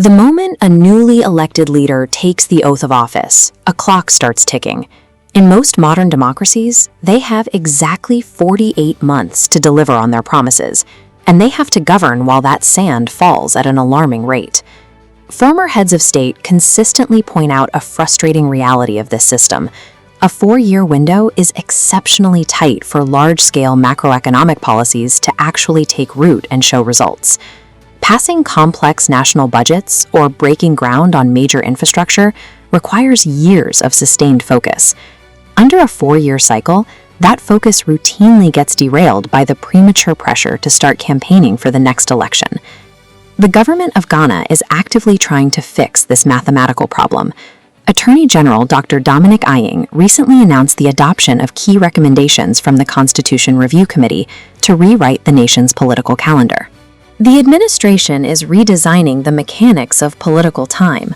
The moment a newly elected leader takes the oath of office, a clock starts ticking. In most modern democracies, they have exactly 48 months to deliver on their promises, and they have to govern while that sand falls at an alarming rate. Former heads of state consistently point out a frustrating reality of this system. A 4-year window is exceptionally tight for large-scale macroeconomic policies to actually take root and show results. Passing complex national budgets or breaking ground on major infrastructure requires years of sustained focus. Under a 4-year cycle, that focus routinely gets derailed by the premature pressure to start campaigning for the next election. The government of Ghana is actively trying to fix this mathematical problem. Attorney General Dr. Dominic Ayine recently announced the adoption of key recommendations from the Constitution Review Committee to rewrite the nation's political calendar. The administration is redesigning the mechanics of political time.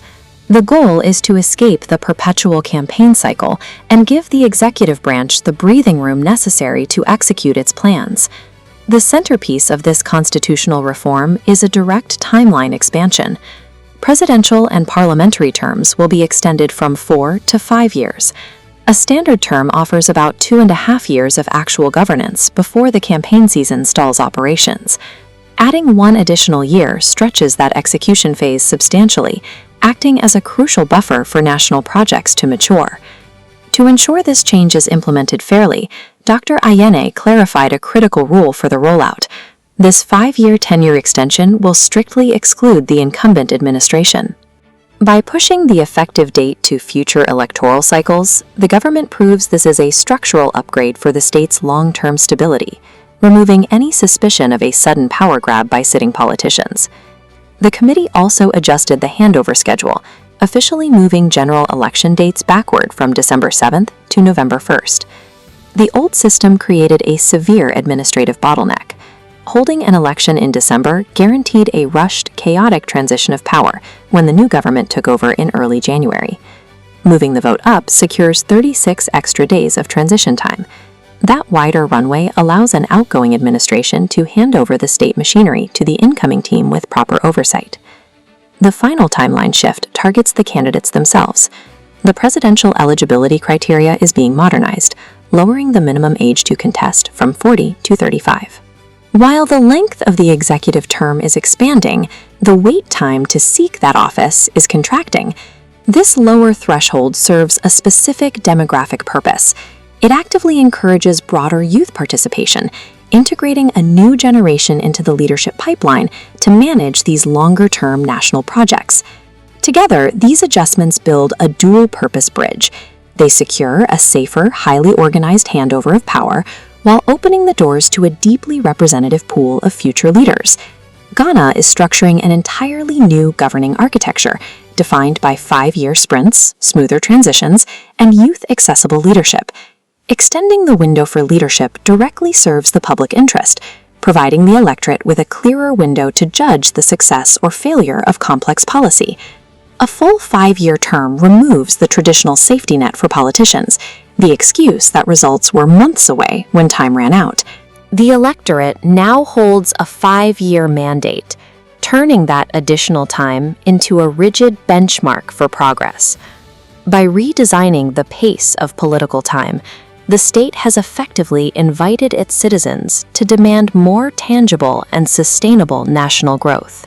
The goal is to escape the perpetual campaign cycle and give the executive branch the breathing room necessary to execute its plans. The centerpiece of this constitutional reform is a direct timeline expansion. Presidential and parliamentary terms will be extended from 4 to 5 years. A standard term offers about 2.5 years of actual governance before the campaign season stalls operations. Adding 1 additional year stretches that execution phase substantially, acting as a crucial buffer for national projects to mature. To ensure this change is implemented fairly, Dr. Ayine clarified a critical rule for the rollout. This 5-year tenure extension will strictly exclude the incumbent administration. By pushing the effective date to future electoral cycles, the government proves this is a structural upgrade for the state's long-term stability, removing any suspicion of a sudden power grab by sitting politicians. The committee also adjusted the handover schedule, officially moving general election dates backward from December 7th to November 1st. The old system created a severe administrative bottleneck. Holding an election in December guaranteed a rushed, chaotic transition of power when the new government took over in early January. Moving the vote up secures 36 extra days of transition time. That wider runway allows an outgoing administration to hand over the state machinery to the incoming team with proper oversight. The final timeline shift targets the candidates themselves. The presidential eligibility criteria is being modernized, lowering the minimum age to contest from 40 to 35. While the length of the executive term is expanding, the wait time to seek that office is contracting. This lower threshold serves a specific demographic purpose. It actively encourages broader youth participation, integrating a new generation into the leadership pipeline to manage these longer-term national projects. Together, these adjustments build a dual-purpose bridge. They secure a safer, highly organized handover of power while opening the doors to a deeply representative pool of future leaders. Ghana is structuring an entirely new governing architecture, defined by 5-year sprints, smoother transitions, and youth-accessible leadership. Extending the window for leadership directly serves the public interest, providing the electorate with a clearer window to judge the success or failure of complex policy. A full 5-year term removes the traditional safety net for politicians, the excuse that results were months away when time ran out. The electorate now holds a 5-year mandate, turning that additional time into a rigid benchmark for progress. By redesigning the pace of political time, the state has effectively invited its citizens to demand more tangible and sustainable national growth.